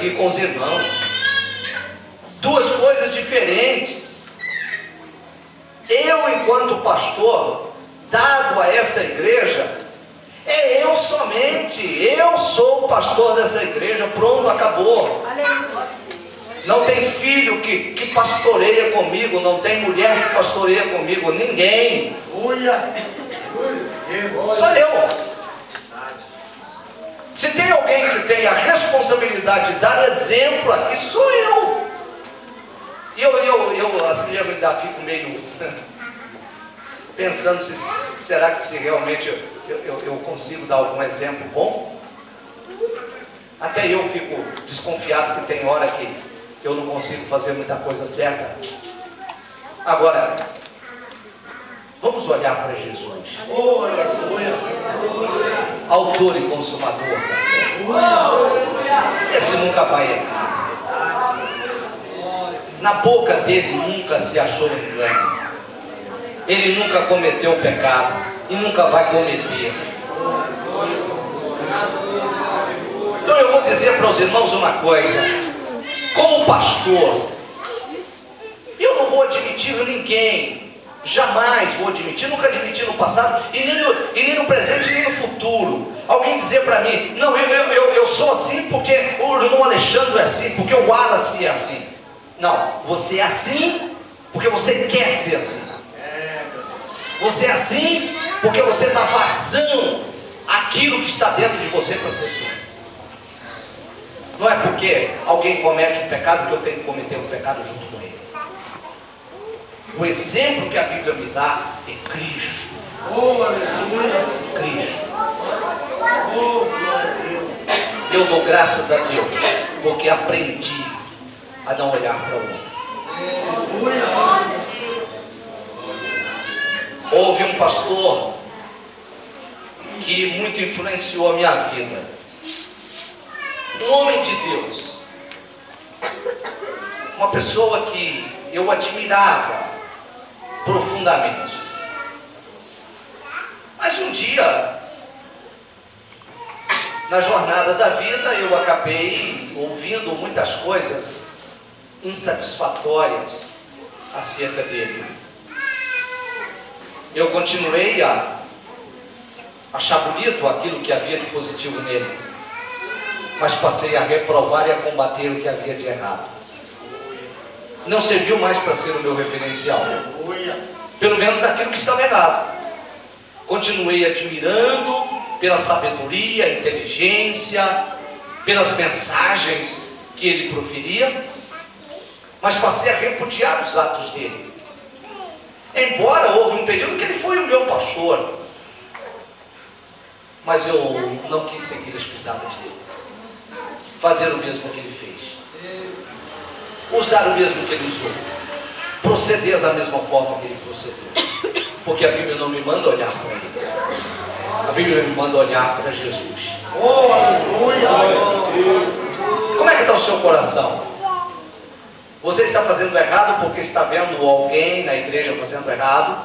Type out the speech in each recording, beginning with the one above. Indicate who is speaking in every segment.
Speaker 1: aqui com os irmãos. Duas coisas diferentes. Eu, enquanto pastor, dado a essa igreja, é eu somente. Eu sou o pastor dessa igreja. Pronto, acabou. Não tem filho que pastoreia comigo, não tem mulher que pastoreia comigo, ninguém. Só eu. Se tem alguém que tem a responsabilidade de dar exemplo aqui, sou eu. E eu assim, eu ainda fico meio pensando será que se realmente eu consigo dar algum exemplo bom? Até eu fico desconfiado que tem hora que eu não consigo fazer muita coisa certa. Agora, vamos olhar para Jesus, autor e consumador da fé. Esse nunca vai errar. Na boca dele nunca se achou engano. Ele nunca cometeu pecado e nunca vai cometer. Então eu vou dizer para os irmãos uma coisa. Como pastor, eu não vou admitir ninguém, jamais vou admitir, nunca admiti no passado, e nem no presente, nem no futuro, alguém dizer para mim, não, eu sou assim porque o irmão Alexandre é assim, porque o Wallace é assim. Não, você é assim porque você quer ser assim. Você é assim porque você dá vazão àquilo que está dentro de você para ser assim. Não é porque alguém comete um pecado que eu tenho que cometer um pecado junto com ele. O exemplo que a Bíblia me dá é Cristo. Cristo. Eu dou graças a Deus porque aprendi a não olhar para o outro. Houve um pastor que muito influenciou a minha vida. Um homem de Deus, uma pessoa que eu admirava profundamente. Mas um dia, na jornada da vida, eu acabei ouvindo muitas coisas insatisfatórias acerca dele. Eu continuei a achar bonito aquilo que havia de positivo nele, mas passei a reprovar e a combater o que havia de errado. Não serviu mais para ser o meu referencial, pelo menos naquilo que estava errado. Continuei admirando pela sabedoria, inteligência, pelas mensagens que ele proferia, mas passei a repudiar os atos dele. Embora houve um período que ele foi o meu pastor, mas eu não quis seguir as pisadas dele. Fazer o mesmo que ele fez, usar o mesmo que ele usou, proceder da mesma forma que ele procedeu, porque a Bíblia não me manda olhar para ele, a Bíblia me manda olhar para Jesus. Como é que está o seu coração? Você está fazendo errado porque está vendo alguém na igreja fazendo errado?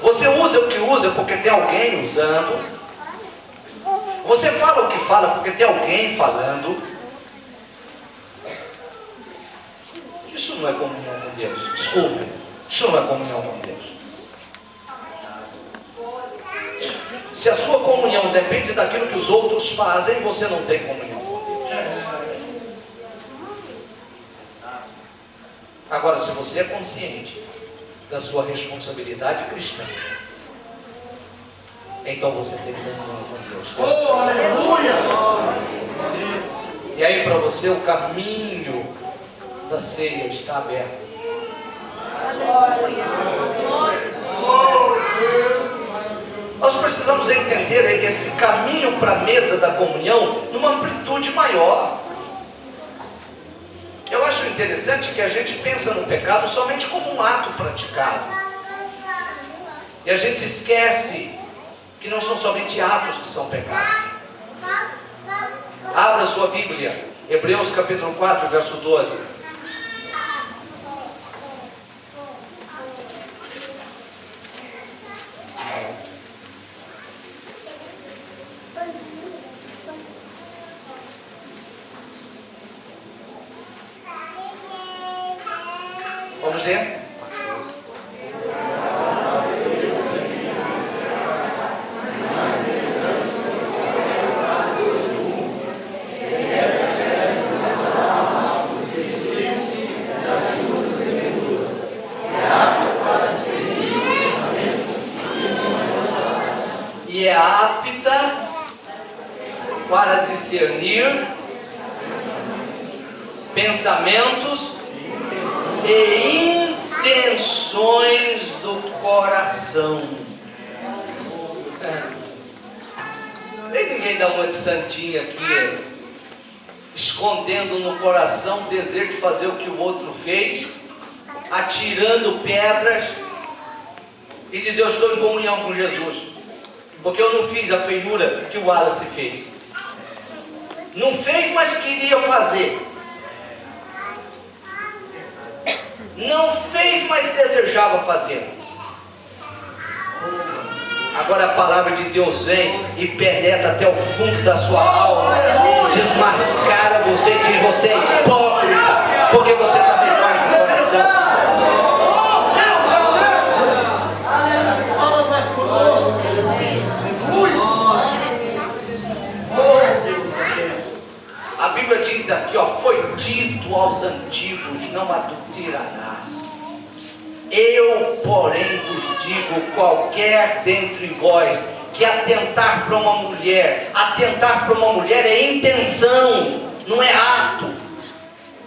Speaker 1: Você usa o que usa porque tem alguém usando? Você fala o que fala porque tem alguém falando? Isso não é comunhão com Deus. Desculpe, isso não é comunhão com Deus. Se a sua comunhão depende daquilo que os outros fazem, você não tem comunhão com Deus. Agora, se você é consciente da sua responsabilidade cristã, então você tem comunhão com Deus.
Speaker 2: Aleluia!
Speaker 1: E aí para você o caminho da ceia está aberto. Nós precisamos entender esse caminho para a mesa da comunhão numa amplitude maior. Eu acho interessante que a gente pensa no pecado somente como um ato praticado. E a gente esquece que não são somente atos que são pecados. Abra sua Bíblia, Hebreus capítulo 4, verso 12. Vamos ler? E é apta para discernir pensamentos e intenções do coração. Nem ninguém dá uma de santinha aqui, escondendo no coração o desejo de fazer o que o outro fez, atirando pedras e dizer: eu estou em comunhão com Jesus, porque eu não fiz a feiura que o Wallace fez. Não fez, mas queria fazer. Não fez, mas desejava fazer. Agora a palavra de Deus vem e penetra até o fundo da sua alma, desmascara você e diz: você é hipócrita, porque você está debaixo do coração. A Bíblia diz aqui, ó: foi dito aos antigos: não adulterarás. Eu, porém, vos digo: qualquer dentre vós que atentar para uma mulher é intenção, não é ato,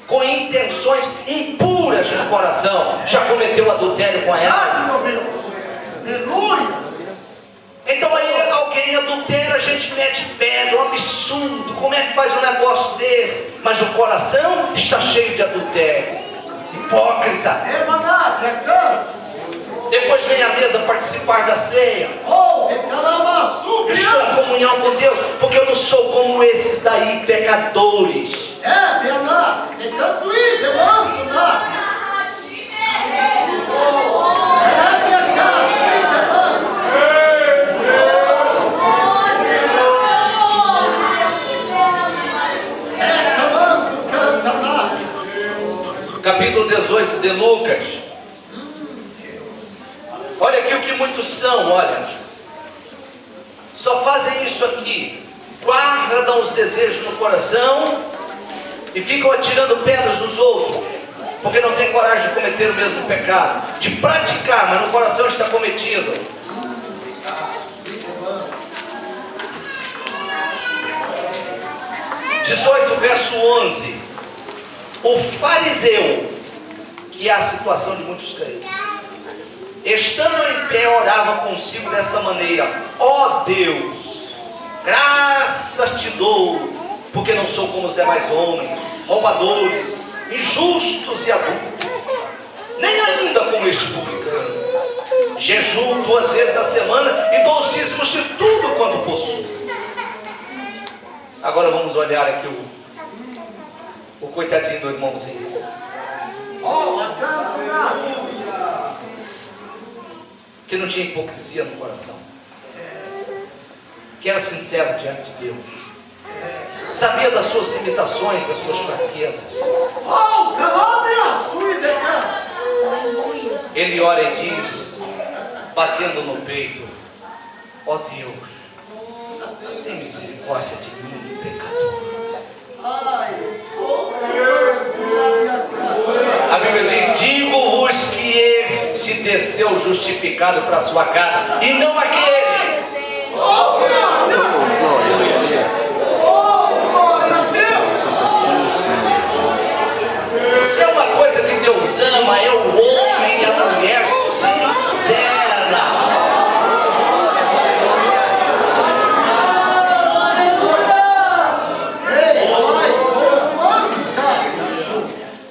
Speaker 1: com intenções impuras no coração, já cometeu adultério com ela. Então aí alguém adultera, a gente mete pedra, um absurdo, como é que faz um negócio desse? Mas o coração está cheio de adultério, hipócrita. Depois vem à mesa participar da ceia. Eu estou em comunhão com Deus, porque eu não sou como esses daí, pecadores. Capítulo 18 de Lucas. Olha aqui o que muitos são, olha. Só fazem isso aqui. Guardam os desejos no coração e ficam atirando pedras nos outros, porque não tem coragem de cometer o mesmo pecado, de praticar, mas no coração está cometido. Verso 11. O fariseu, que é a situação de muitos crentes, estando em pé, orava consigo desta maneira: ó Deus, graças te dou, porque não sou como os demais homens, roubadores, injustos e adúlteros, nem ainda como este publicano. Jejuo 2 vezes na semana e dou os dízimos de tudo quanto possuo. Agora vamos olhar aqui o coitadinho do irmãozinho. Que não tinha hipocrisia no coração, que era sincero diante de Deus, sabia das suas limitações, das suas fraquezas. Ele ora e diz, batendo no peito: ó Deus, tem misericórdia de mim, pecador. A Bíblia diz: digo-vos que este desceu justificado para a sua casa, e não aquele. Se é uma coisa que Deus ama, é o homem e a mulher sincera.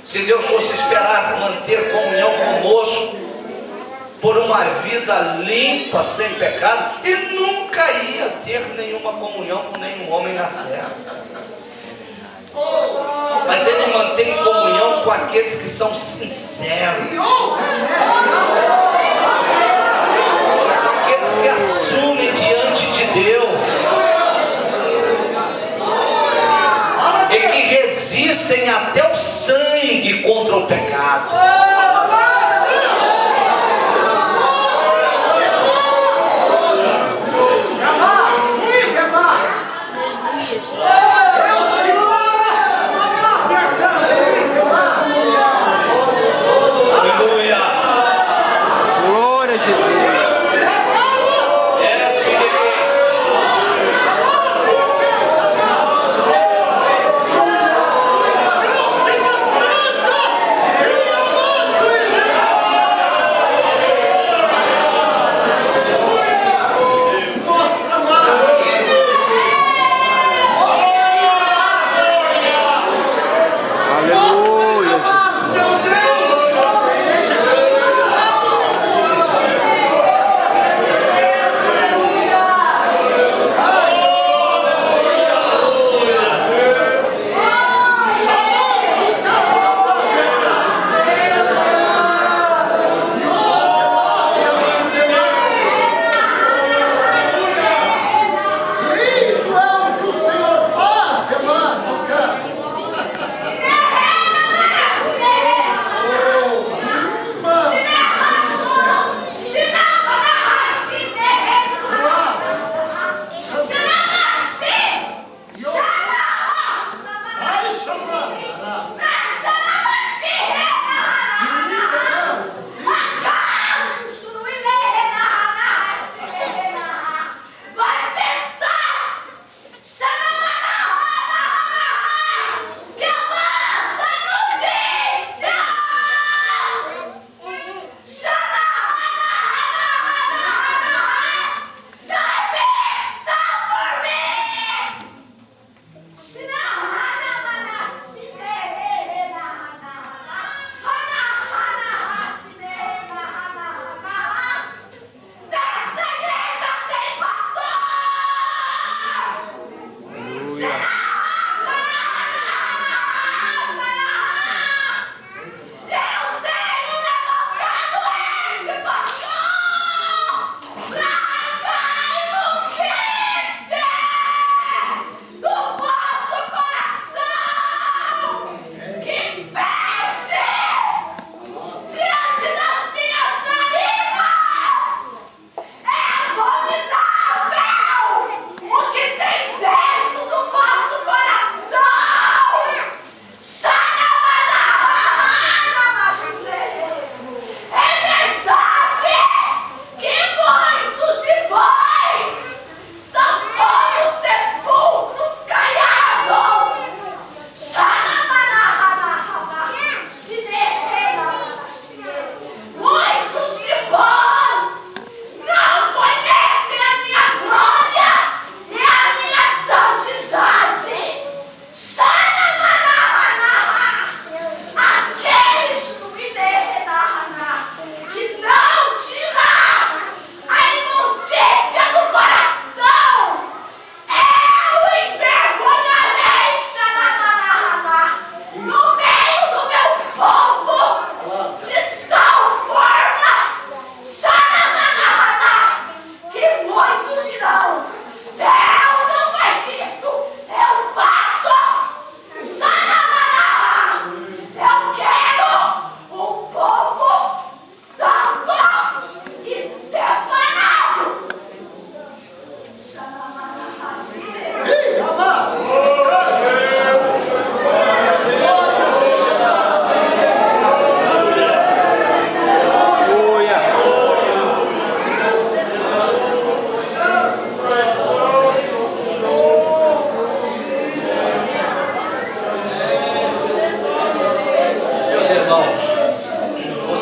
Speaker 1: Se Deus fosse esperar manter comunhão conosco por uma vida limpa, sem pecado, Ele nunca ia ter nenhuma comunhão com nenhum homem na terra. Mas Ele mantém comunhão com aqueles que são sinceros, com aqueles que assumem diante de Deus e que resistem até o sangue contra o pecado.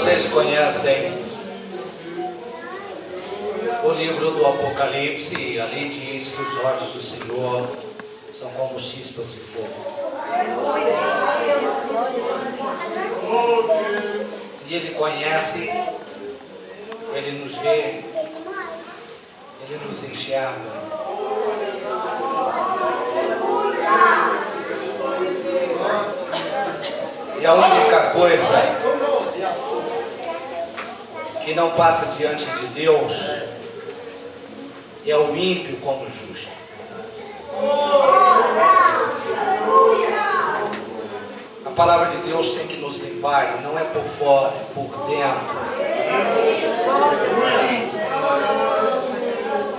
Speaker 1: vocês conhecem o livro do Apocalipse, e ali diz que os olhos do Senhor são como chispas de fogo. E Ele conhece, Ele nos vê, Ele nos enxerga. E a única coisa que não passa diante de Deus é o ímpio como justo. A palavra de Deus tem que nos limpar, não é por fora, é por dentro.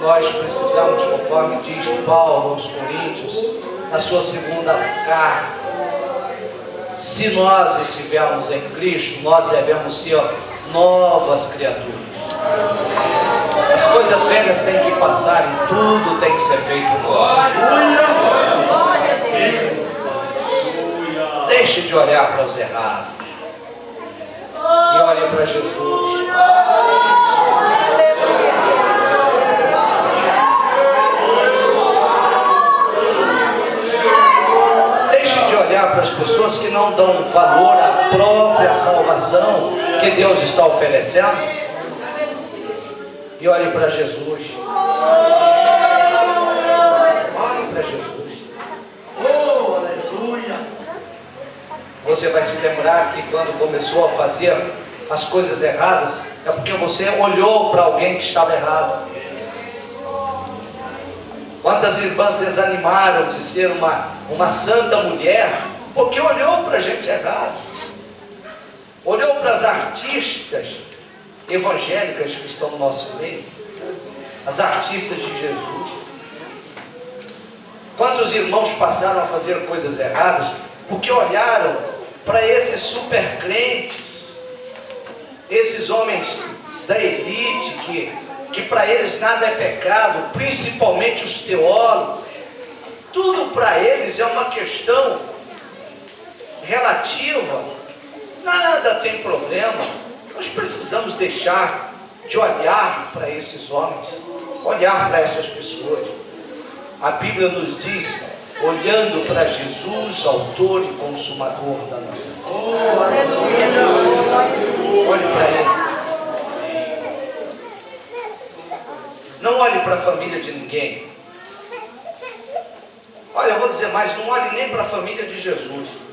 Speaker 1: Nós precisamos, conforme diz Paulo aos Coríntios, na sua segunda carta, se nós estivermos em Cristo, nós devemos ser novas criaturas. As coisas velhas têm que passar e tudo tem que ser feito novo. Deixe de olhar para os errados e olhe para Jesus. Deixe de olhar para as pessoas que não dão valor à própria salvação que Deus está oferecendo e olhe para Jesus. Olhe para Jesus. Oh, aleluia! Você vai se lembrar que quando começou a fazer as coisas erradas, é porque você olhou para alguém que estava errado. Quantas irmãs desanimaram de ser uma santa mulher, porque olhou para a gente errado. Olhou para as artistas evangélicas que estão no nosso meio, as artistas de Jesus. Quantos irmãos passaram a fazer coisas erradas porque olharam para esses super crentes, esses homens da elite que para eles nada é pecado, principalmente os teólogos. Tudo para eles é uma questão relativa, nada tem problema. Nós precisamos deixar de olhar para esses homens, olhar para essas pessoas. A Bíblia nos diz, olhando para Jesus, autor e consumador da nossa fé. Olhe para Ele. Não olhe para a família de ninguém. Olha, eu vou dizer mais, não olhe nem para a família de Jesus.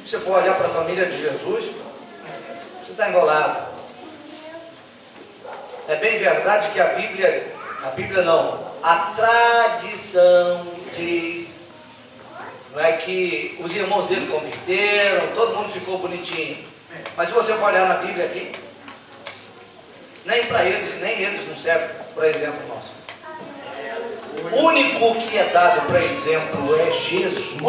Speaker 1: Se você for olhar para a família de Jesus, você está enrolado. É bem verdade que a Bíblia não, a tradição diz, não é que os irmãos dele converteram, todo mundo ficou bonitinho. Mas se você for olhar na Bíblia aqui, nem eles não servem para exemplo nosso. O único que é dado para exemplo é Jesus.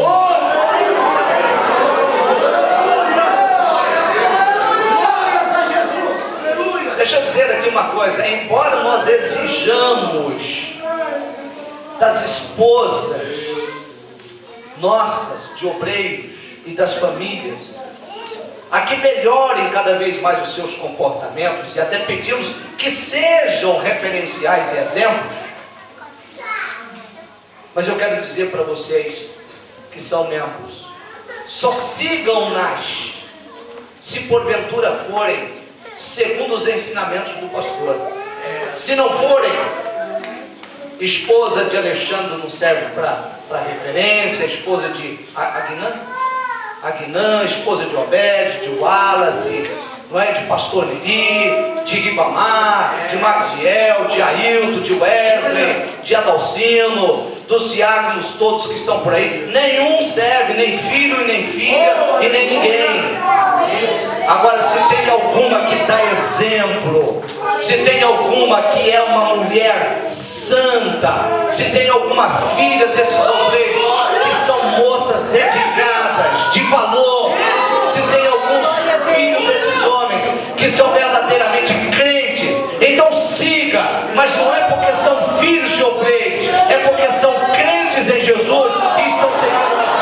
Speaker 1: Deixa eu dizer aqui uma coisa, embora nós exijamos das esposas nossas, de obreiros e das famílias, a que melhorem cada vez mais os seus comportamentos, e até pedimos que sejam referenciais e exemplos, mas eu quero dizer para vocês que são membros, só sigam-nas se porventura forem segundo os ensinamentos do pastor. Se não forem, esposa de Alexandre não serve para referência, esposa de Aguinã, esposa de Obed, de Wallace, não é? De pastor Lili, de Ribamar, de Magdiel, de Ailton, de Wesley, de Adalcino, dos diáconos todos que estão por aí. Nenhum serve, nem filho, nem filha e nem ninguém. Agora, se tem alguma que dá exemplo, se tem alguma que é uma mulher santa, se tem alguma filha desses obreiros que são moças dedicadas, de valor, se tem alguns filhos desses homens que são verdadeiramente crentes, então siga, mas não é porque são filhos de obreiros, é porque são crentes em Jesus e estão seguindo nas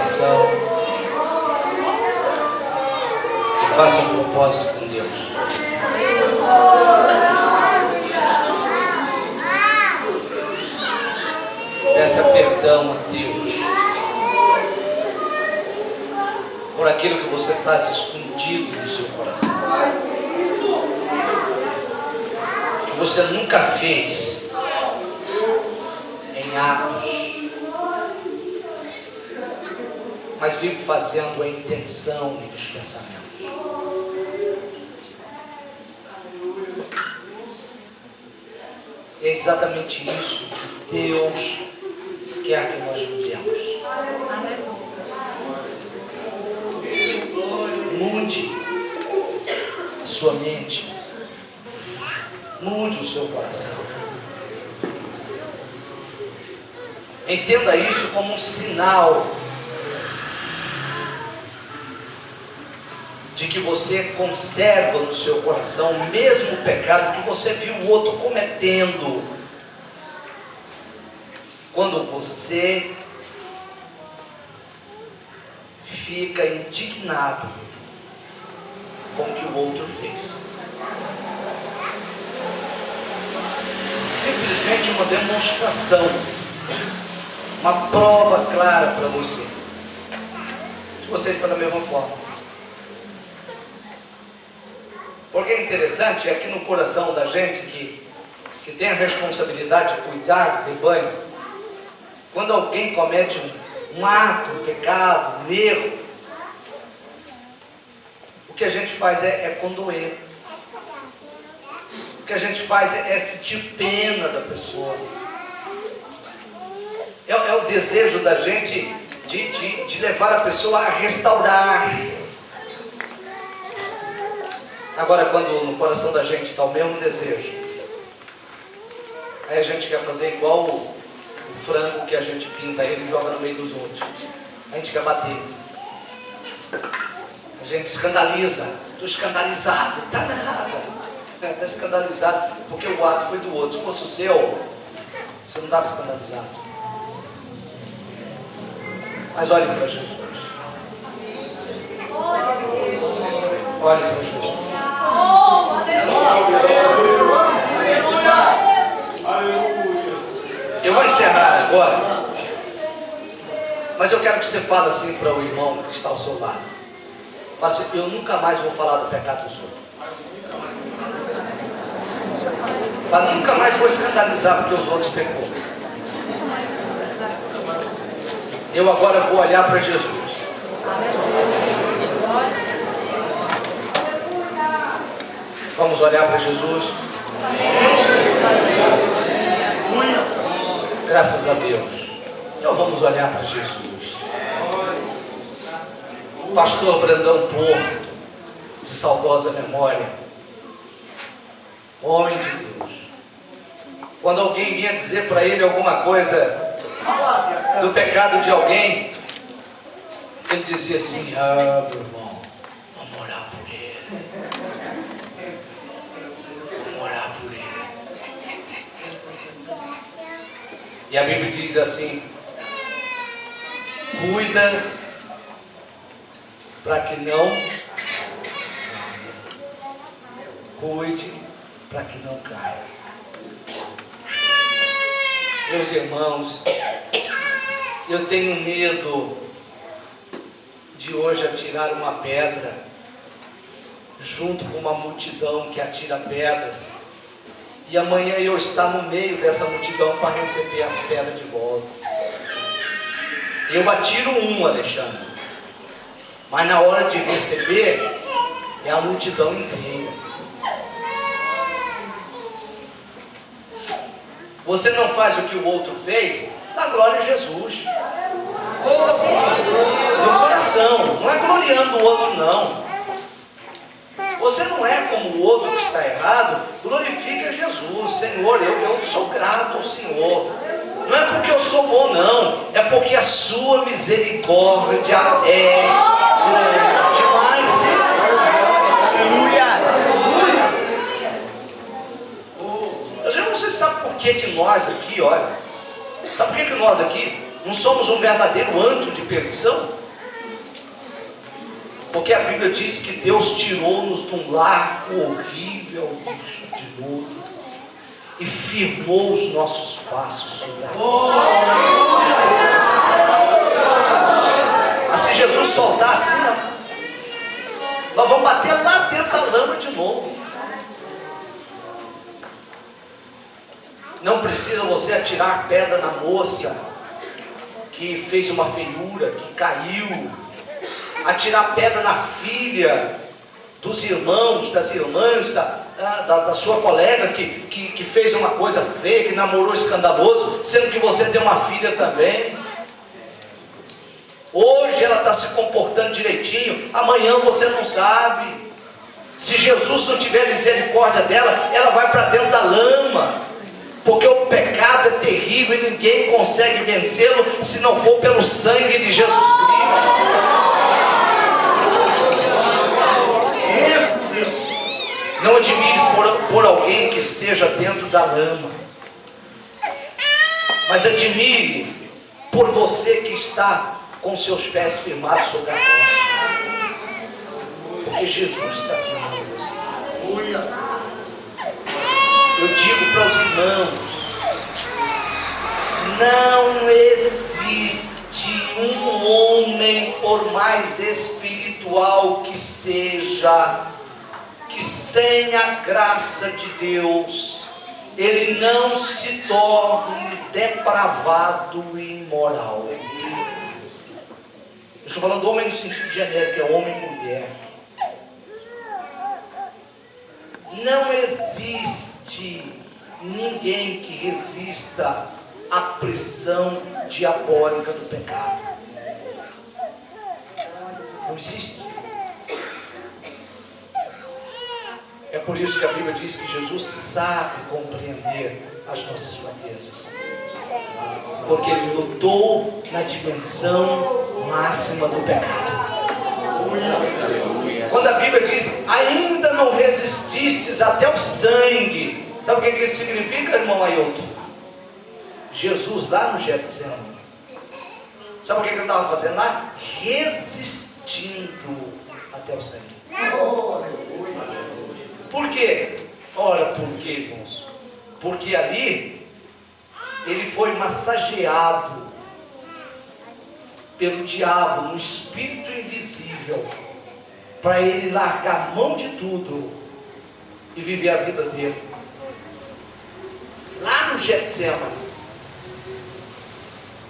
Speaker 1: coração e faça um propósito com Deus. Peça perdão a Deus por aquilo que você traz escondido no seu coração, que você nunca fez em atos, mas vive fazendo a intenção e os pensamentos. É exatamente isso que Deus quer que nós vivemos. Mude a sua mente, mude o seu coração. Entenda isso como um sinal de que você conserva no seu coração o mesmo pecado que você viu o outro cometendo. Quando você fica indignado com o que o outro fez. Simplesmente uma demonstração, uma prova clara para você que você está da mesma forma. Porque é interessante, é que no coração da gente que tem a responsabilidade de cuidar do rebanho, quando alguém comete um ato, um pecado, um erro, o que a gente faz é condoer. O que a gente faz é sentir pena da pessoa. É o desejo da gente de levar a pessoa a restaurar. Agora, quando no coração da gente está o mesmo desejo, aí a gente quer fazer igual o frango que a gente pinta ele e joga no meio dos outros. A gente quer bater. A gente escandaliza. Estou escandalizado. Está nada. Está escandalizado porque o ato foi do outro. Se fosse o seu, você não estava escandalizado. Mas olhe para Jesus. Olhe para Jesus. Eu vou encerrar agora, mas eu quero que você fale assim para o irmão que está ao seu lado. Fala assim: eu nunca mais vou falar do pecado dos outros. Fala: nunca mais vou escandalizar porque os outros pecou. Eu agora vou olhar para Jesus. Vamos olhar para Jesus. Graças a Deus. Então vamos olhar para Jesus. Pastor Brandão Porto, de saudosa memória, homem de Deus. Quando alguém vinha dizer para ele alguma coisa do pecado de alguém, ele dizia assim: ah, meu irmão, vamos orar por ele. Vamos orar por ele. E a Bíblia diz assim: cuida para que não cuide para que não caia. Meus irmãos, eu tenho medo de hoje atirar uma pedra junto com uma multidão que atira pedras, e amanhã eu estar no meio dessa multidão para receber as pedras de volta. Eu atiro um, Alexandre, mas na hora de receber é a multidão inteira. Você não faz o que o outro fez, dá glória a Jesus no coração, não é gloriando o outro, não. Você não é como o outro que está errado. Glorifica Jesus. Senhor, eu sou grato ao Senhor. Não é porque eu sou bom, não. É porque a sua misericórdia é grande demais. Aleluia. Você sabe por que nós aqui, olha, sabe por que nós aqui Não somos um verdadeiro antro de perdição? Porque a Bíblia diz que Deus tirou-nos de um lar horrível de lodo e firmou os nossos passos sobre a terra. Mas se Jesus soltar assim, nós vamos bater lá dentro da lama de novo. Não precisa você atirar pedra na moça que fez uma feiura, que caiu. Atirar pedra na filha dos irmãos, das irmãs, da sua colega que fez uma coisa feia, que namorou escandaloso, sendo que você tem uma filha também. Hoje ela está se comportando direitinho, amanhã você não sabe. Se Jesus não tiver misericórdia dela, ela vai para dentro da lama, porque o pecado é terrível e ninguém consegue vencê-lo se não for pelo sangue de Jesus Cristo. Não admire por alguém que esteja dentro da lama, mas admire por você que está com seus pés firmados sobre a rocha, porque Jesus está firmando você. Eu digo para os irmãos, não existe um homem, por mais espiritual que seja, que sem a graça de Deus, ele não se torne depravado e imoral. Eu estou falando homem no sentido genérico, é homem e mulher. Não existe ninguém que resista à pressão diabólica do pecado. Não existe. É por isso que a Bíblia diz que Jesus sabe compreender as nossas fraquezas, porque Ele lutou na dimensão máxima do pecado. Quando a Bíblia diz, ainda não resististes até o sangue, sabe o que isso significa, irmão Ailton? Jesus lá no Getsemane, sabe o que ele estava fazendo lá? Resistindo até o sangue. Por quê? Ora, por quê, irmãos? Porque ali ele foi massageado pelo diabo, no espírito invisível, para ele largar a mão de tudo e viver a vida dele. Lá no Getsemane,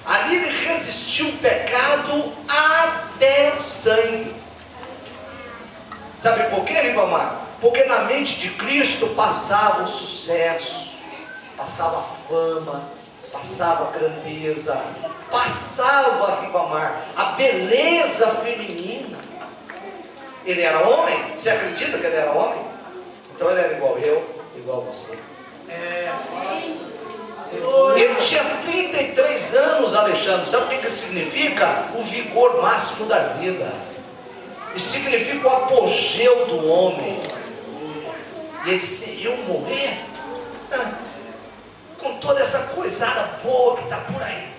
Speaker 1: ali ele resistiu o pecado até o sangue. Sabe por quê, Ribamar? Porque na mente de Cristo passava o sucesso, passava a fama, passava a grandeza, passava, Ribamar, a beleza feminina. Ele era homem? Você acredita que ele era homem? Então ele era igual eu, igual você. Ele tinha 33 anos, Alexandre. Sabe o que significa? O vigor máximo da vida. Isso significa o apogeu do homem. E ele disse, eu morrer? Com toda essa coisada boa que está por aí.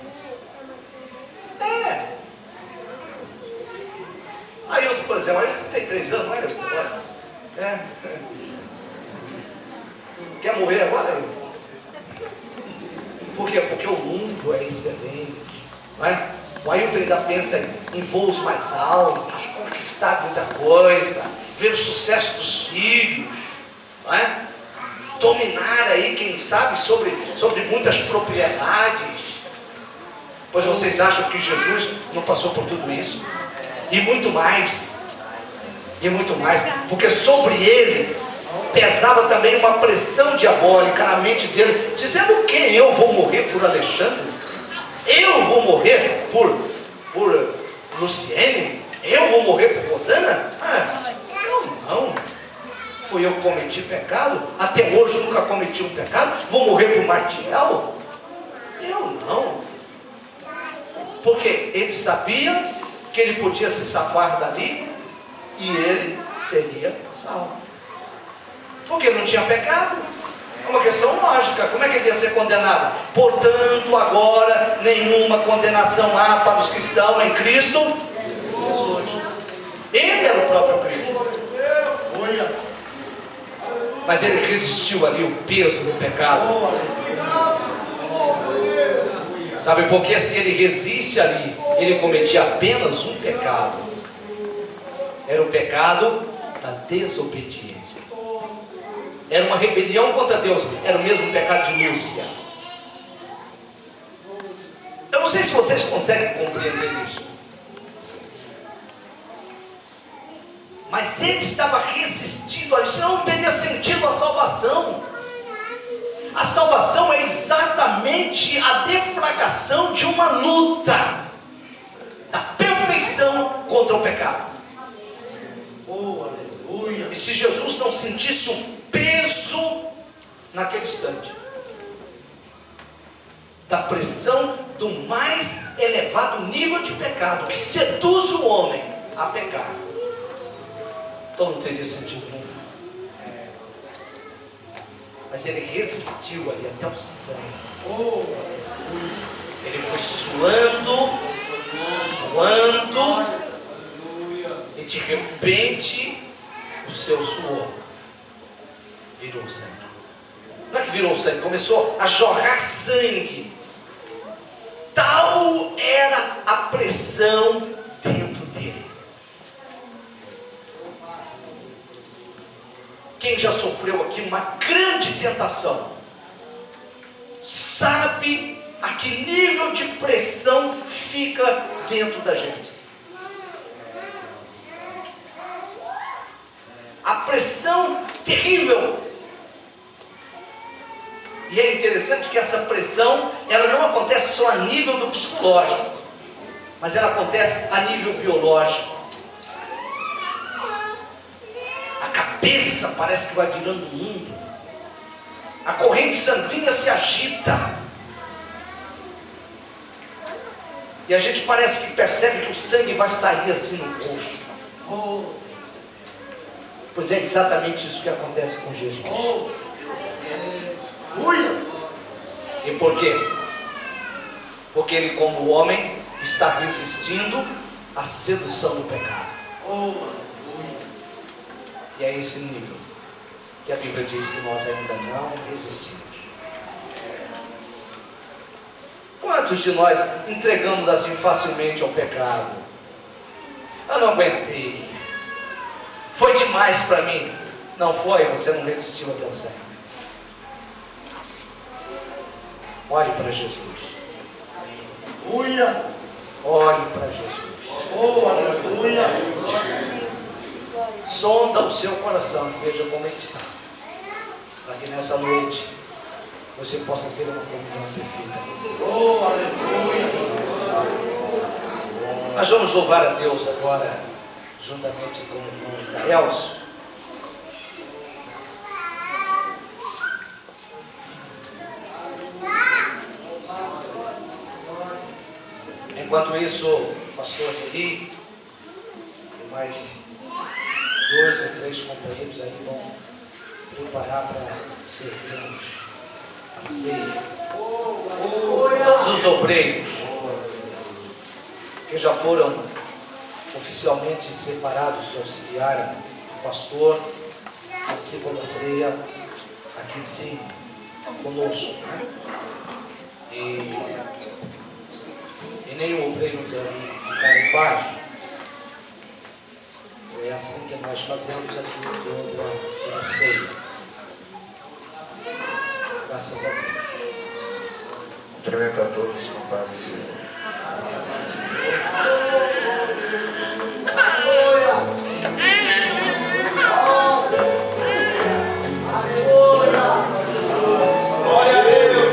Speaker 1: Ailton, por exemplo, Ailton tem 3 anos, não é? Quer morrer agora, Ailton? Por quê? Porque o mundo é excelente, não é? O Ailton ainda pensa em voos mais altos, conquistar muita coisa, ver o sucesso dos filhos, não é? Dominar aí, quem sabe, sobre muitas propriedades. Pois vocês acham que Jesus não passou por tudo isso? E muito mais, porque sobre ele pesava também uma pressão diabólica na mente dele, dizendo que eu vou morrer por Alexandre, eu vou morrer por Luciene, eu vou morrer por Rosana? Eu não. Foi eu que cometi pecado, até hoje nunca cometi um pecado, vou morrer por Martiel? Eu não. Porque ele sabia que ele podia se safar dali e ele seria salvo. Porque não tinha pecado. É uma questão lógica. Como é que ele ia ser condenado? Portanto, agora nenhuma condenação há para os cristãos em Cristo Jesus. Ele era o próprio Cristo. Mas ele resistiu ali o peso do pecado. Sabe, porque se ele resiste ali, ele cometia apenas um pecado. Era o pecado da desobediência. Era uma rebelião contra Deus. Era o mesmo pecado de Lúcifer. Eu não sei se vocês conseguem compreender isso. Mas se ele estava resistindo a isso, não teria sentido a salvação. A salvação é exatamente a deflagração de uma luta da perfeição contra o pecado. E se Jesus não sentisse o peso naquele instante da pressão do mais elevado nível de pecado que seduz o homem a pecar, então não teria sentido nenhum. Mas ele resistiu ali até o sangue. Ele foi suando, e de repente o seu suor virou sangue. Não é que virou sangue, começou a jorrar sangue. Tal era a pressão dentro dele. Quem já sofreu aqui uma grande tentação, sabe a que nível de pressão fica dentro da gente. A pressão terrível. E é interessante que essa pressão, ela não acontece só a nível do psicológico, mas ela acontece a nível biológico. A cabeça parece que vai virando o mundo. A corrente sanguínea se agita. E a gente parece que percebe que o sangue vai sair assim no corpo. Pois é exatamente isso que acontece com Jesus. E por quê? Porque ele, como homem, está resistindo à sedução do pecado. E é esse nível que a Bíblia diz que nós ainda não resistimos. Quantos de nós entregamos assim facilmente ao pecado? Eu não aguentei. Foi demais para mim. Não foi? Você não resistiu até o sangue. Olhe para Jesus. Olhe para Jesus. Sonda o seu coração. Veja como ele está. Para que nessa noite você possa ter uma comunhão perfeita. Nós vamos louvar a Deus agora, juntamente com o irmão Elcio. Enquanto isso, o pastor Eli e mais 2 ou 3 companheiros aí vão preparar para servirmos a ceia. Todos os obreiros que já foram oficialmente separados de auxiliar o pastor participam da ceia aqui em cima conosco, né? E nenhum obreiro deve ficar embaixo. É assim que nós fazemos aqui toda a ceia. Graças a Deus.
Speaker 2: Cumprimento a todos com paz do Senhor.
Speaker 1: Glória a Deus.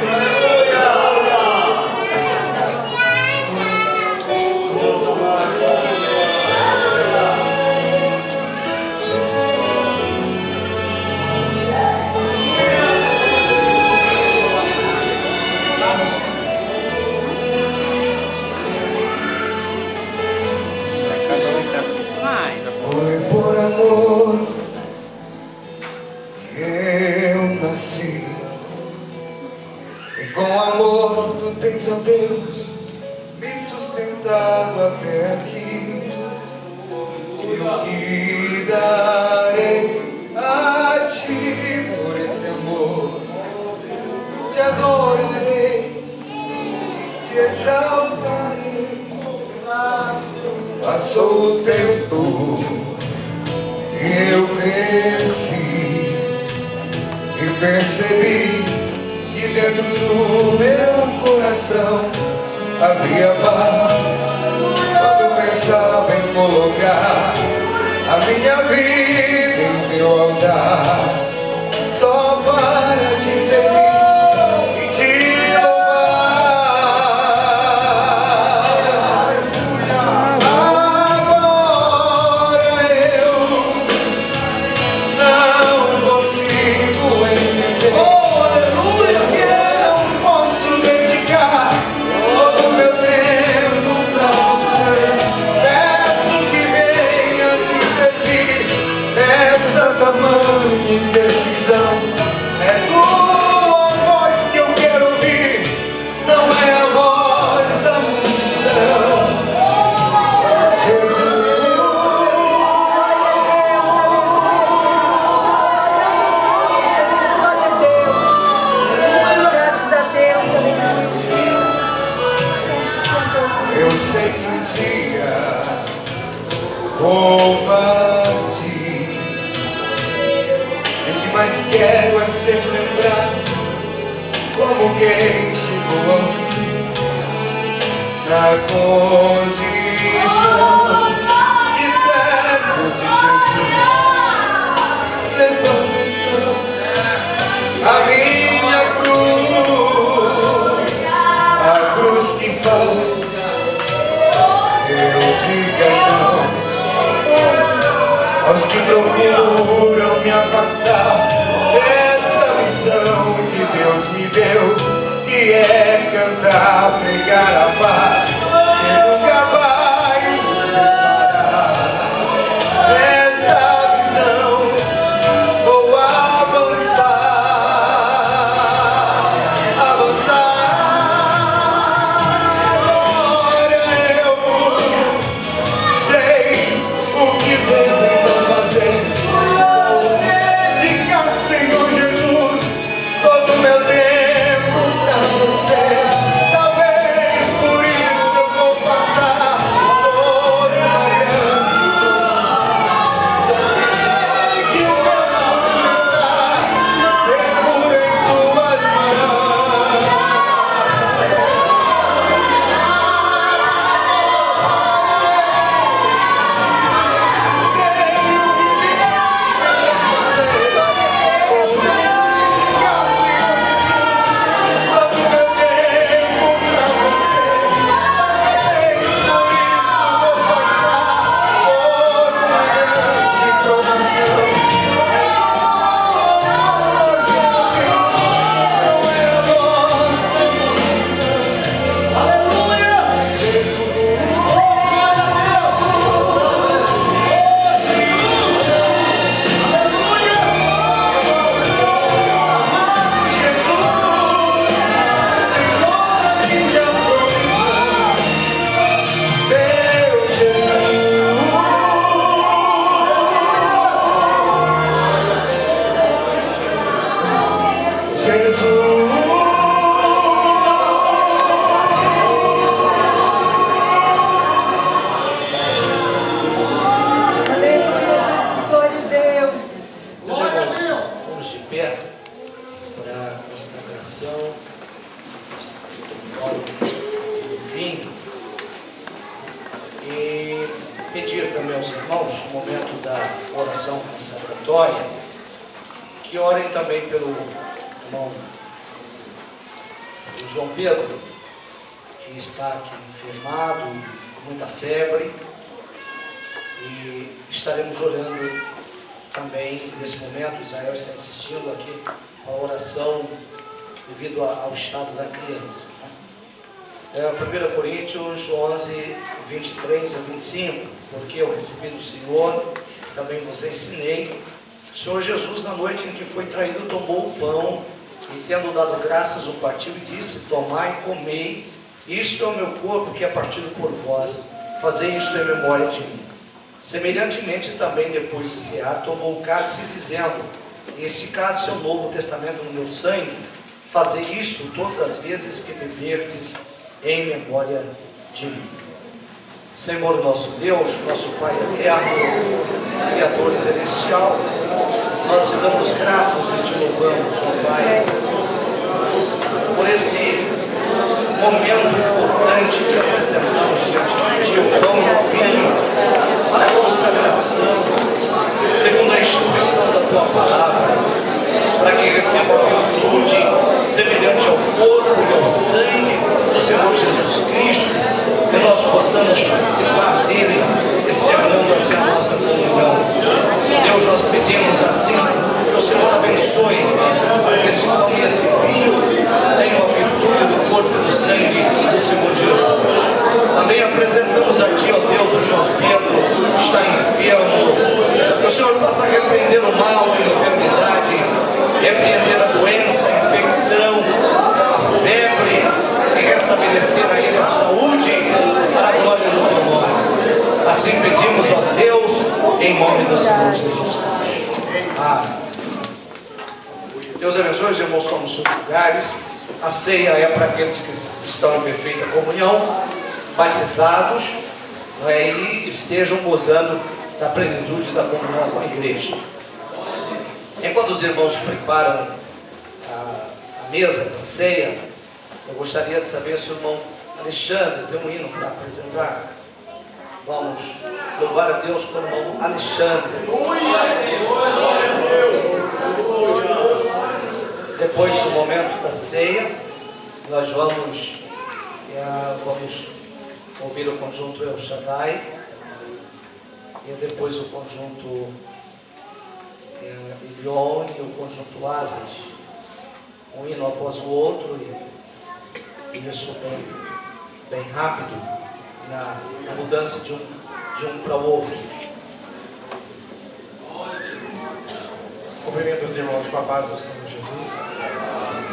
Speaker 2: Foi por amor que eu nasci. tens, ó Deus, me sustentado até aqui. E o que darei a ti por esse amor? Te adorarei, te exaltarei. Passou o tempo e eu cresci e percebi que dentro do meu coração havia paz quando pensava em colocar a minha vida em teu altar, só para te servir e te louvar. Agora eu não consigo entender, porque não posso dedicar todo o meu tempo pra você. Peço que venhas intervir nessa tamanha indecisão. É tua voz que eu quero ouvir, não é a voz da multidão. Jesus,
Speaker 3: Graças a Deus,
Speaker 2: eu sei que um dia vou partir, e o que mais quero é ser lembrado como quem chegou ao fim, na condição de servo de Jesus, levando então a minha cruz, a cruz que faz eu diga não aos que procuram me afastar desta missão que Deus me deu, que é cantar, pregar a paz, que nunca vai nos separar. Nesta visão vou avançar, avançar. Agora eu sei o que devo então fazer. Vou dedicar, Senhor Jesus, todo o meu tempo pra você. Talvez por isso eu vou passar por uma grande provação. Só sei que o meu futuro está seguro em tuas mãos. Sei o que devo fazer. Vou dedicar, Senhor Jesus, todo o meu tempo pra você. Talvez por isso vou passar por uma grande provação. É tua voz que eu ouvi, não é a voz da multidão. Aleluia! Jesus, Senhor da minha provisão, meu Jesus.
Speaker 3: aleluia, Jesus, glória a Deus.
Speaker 1: Meus irmãos, vamos de pé para a consagração do vinho e pedir também aos irmãos, no momento da oração consagratória, que orem também pelo irmão João Pedro, que está aqui enfermado, com muita febre, e estaremos orando também nesse momento. Israel está assistindo aqui a oração devido ao estado da criança. 1 Coríntios 11, 23 a 25, porque eu recebi do Senhor, também vos ensinei. O Senhor Jesus, na noite em que foi traído, tomou o pão E tendo dado graças, o partiu e disse: tomai e comei, isto é o meu corpo que é partido por vós, fazei isto em memória de mim. Semelhantemente também, depois de cear, tomou o cálice, dizendo: este cálice é o novo testamento no meu sangue, fazei isto todas as vezes que beberdes em memória de mim. Senhor nosso Deus, nosso Pai eterno, Criador celestial, nós te damos graças e te louvamos, ó Pai, por esse momento importante que apresentamos diante de ti, o pão e o vinho, para a consagração, segundo a instituição da tua palavra, para que receba a virtude semelhante ao corpo e ao sangue do Senhor Jesus Cristo, que nós possamos participar dele, externando assim a nossa comunhão. Deus, nós pedimos assim, que o Senhor abençoe, para que esse pão e esse vinho tenham a virtude do corpo e do sangue do Senhor Jesus. Também apresentamos a Ti, ó Deus, o João Pedro, que está enfermo, que o Senhor possa repreender o mal, a enfermidade, repreender a doença, a infecção, a febre, e restabelecer a ele a saúde para a glória do teu nome. Assim pedimos, ó Deus, em nome do Senhor Jesus Cristo. Amém. Deus abençoe, os irmãos tomam seus lugares. A ceia é para aqueles que estão em perfeita comunhão, batizados, e estejam gozando da plenitude da comunhão com a igreja. Enquanto os irmãos preparam a mesa para a ceia, eu gostaria de saber se o irmão Alexandre tem um hino para apresentar. Vamos louvar a Deus com o irmão Alexandre. Depois do momento da ceia, nós vamos ouvir o conjunto El Shaddai, e depois o conjunto Ilion e o conjunto Ases, um hino após o outro, e isso bem rápido, na mudança de um para o outro.
Speaker 4: Cumprimento os irmãos com a paz do Senhor Jesus.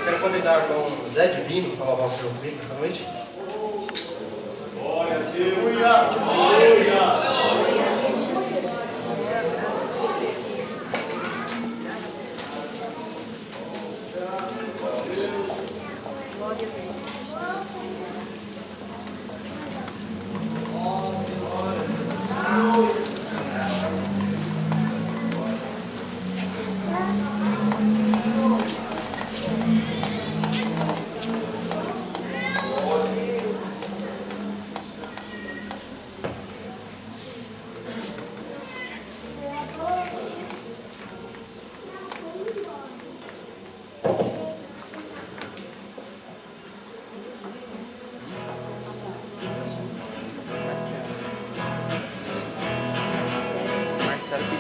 Speaker 4: Quero convidar o irmão Zé Divino para louvar o Senhor comigo esta noite.
Speaker 5: Glória a Deus! Aleluia!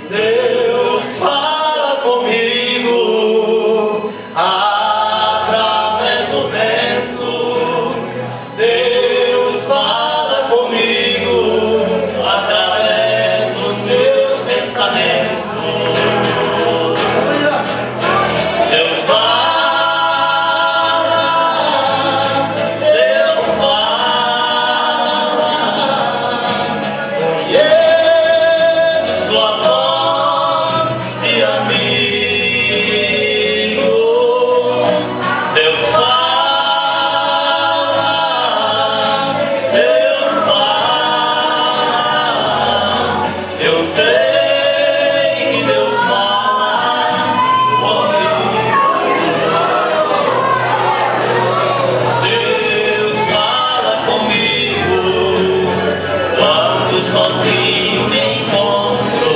Speaker 6: Deus fala comigo através do vento. Deus fala comigo através dos meus pensamentos. Deus fala, Deus fala. Conheço sua voz de amigo. Deus fala, Deus fala. Eu sei que Deus fala comigo. Deus fala comigo quando sozinho me encontro.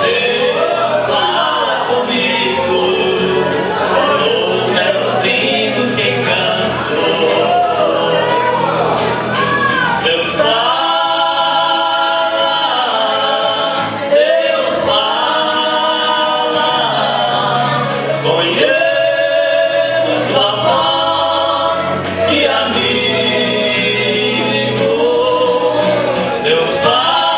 Speaker 6: Deus fala comigo nos meus hinos que canto. Deus fala, Deus fala. Conheço sua voz de amigo. Deus fala.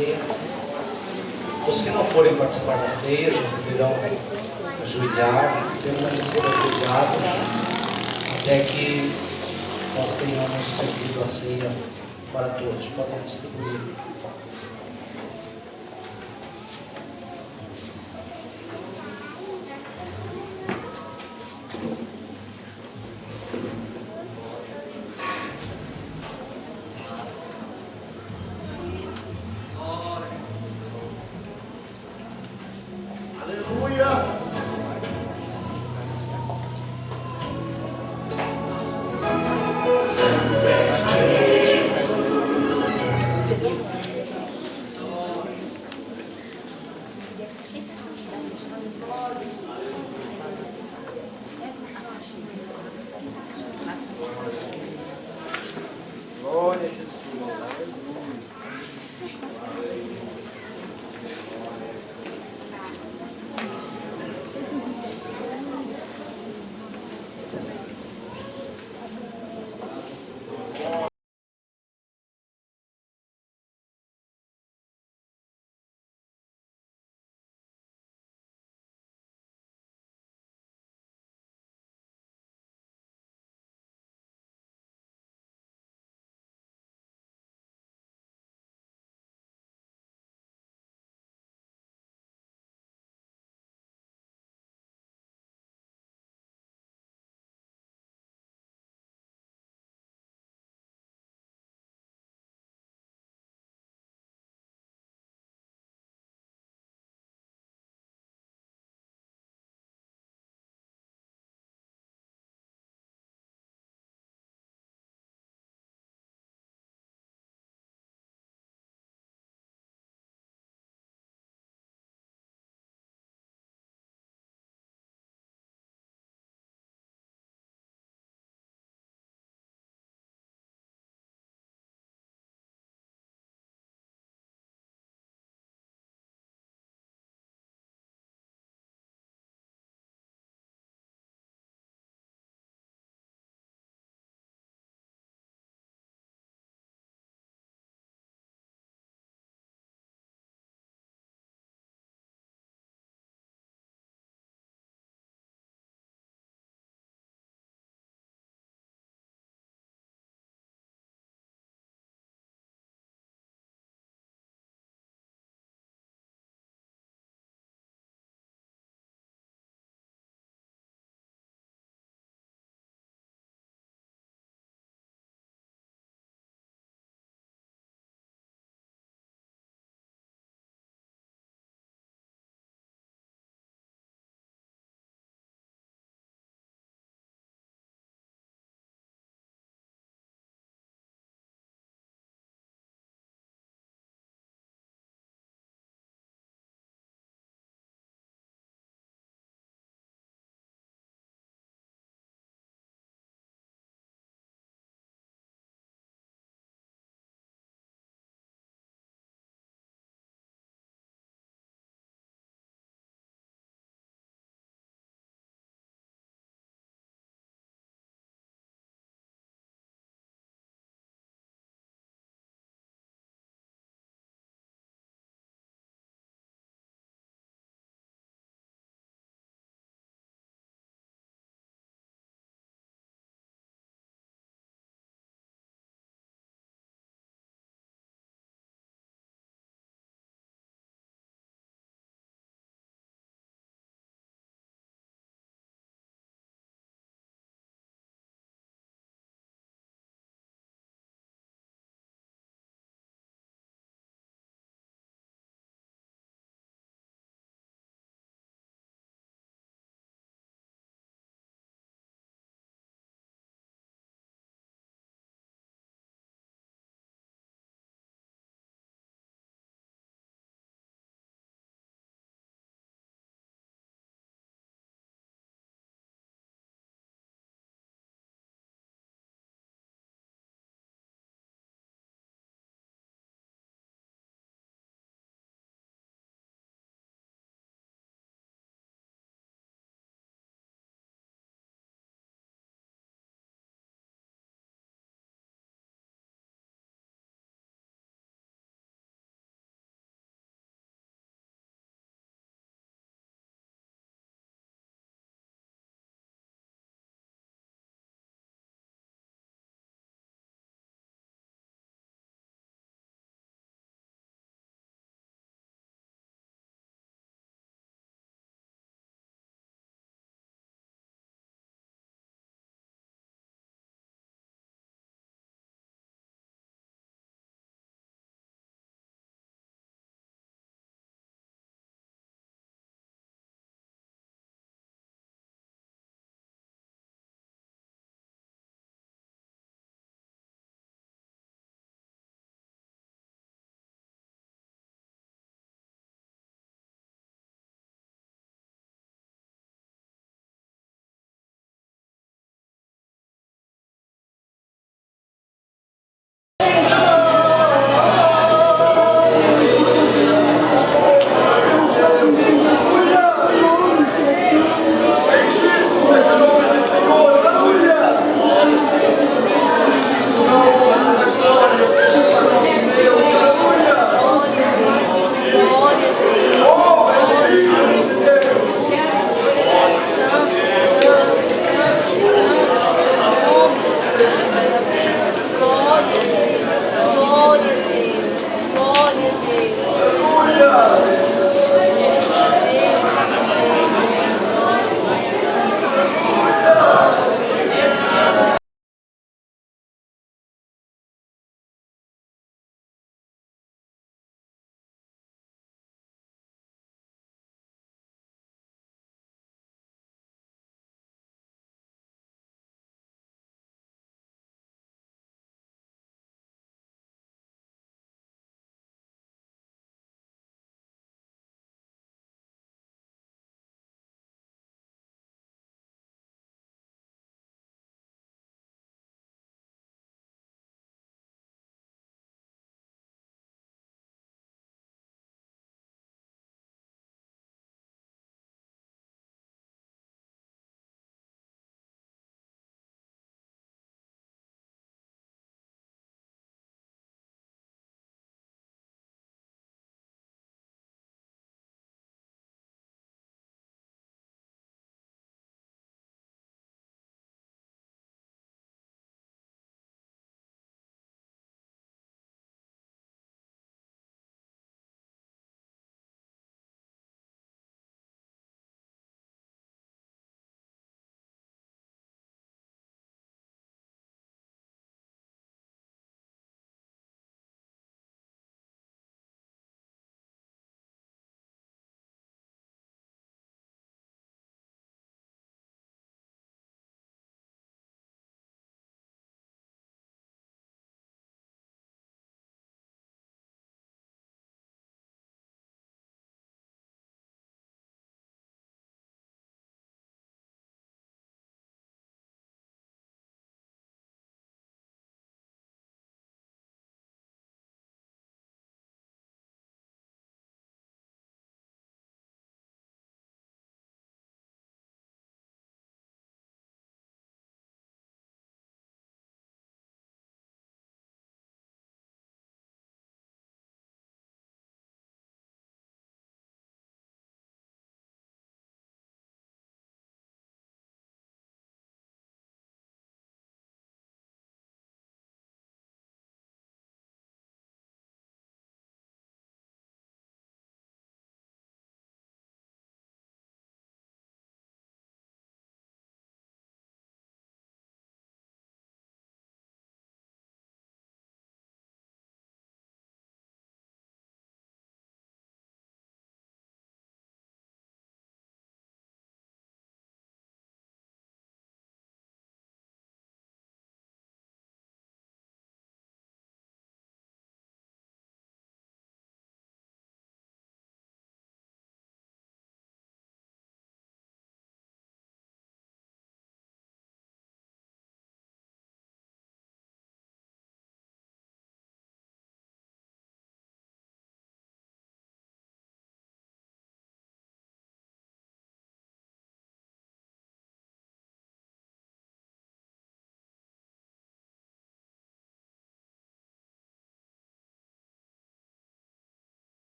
Speaker 1: ceia. Os que não forem participar da ceia já poderão ajoelhar, permanecer ajoelhados até que nós tenhamos servido a ceia para todos. Podem distribuir.
Speaker 5: Aleluia.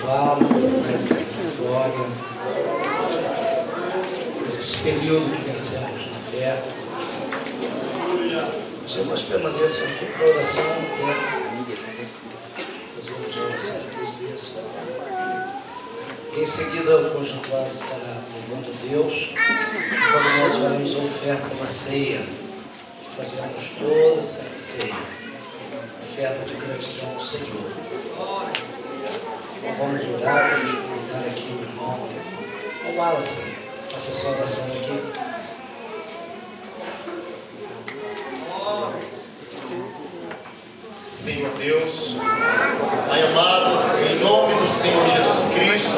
Speaker 4: louvá-lo mais esta vitória, por esse período que vencemos na fé. Os irmãos permaneçam aqui para oração até fazermos a oração depois disso. E em seguida o cônjuge classe estará louvando a Deus, quando nós faremos a oferta na ceia. Fazemos toda essa ceia, oferta de gratidão ao Senhor. Então vamos orar, vamos convidar aqui o irmão, o Wallace, faça sua oração aqui.
Speaker 2: Senhor Deus, Pai amado, em nome do Senhor Jesus Cristo,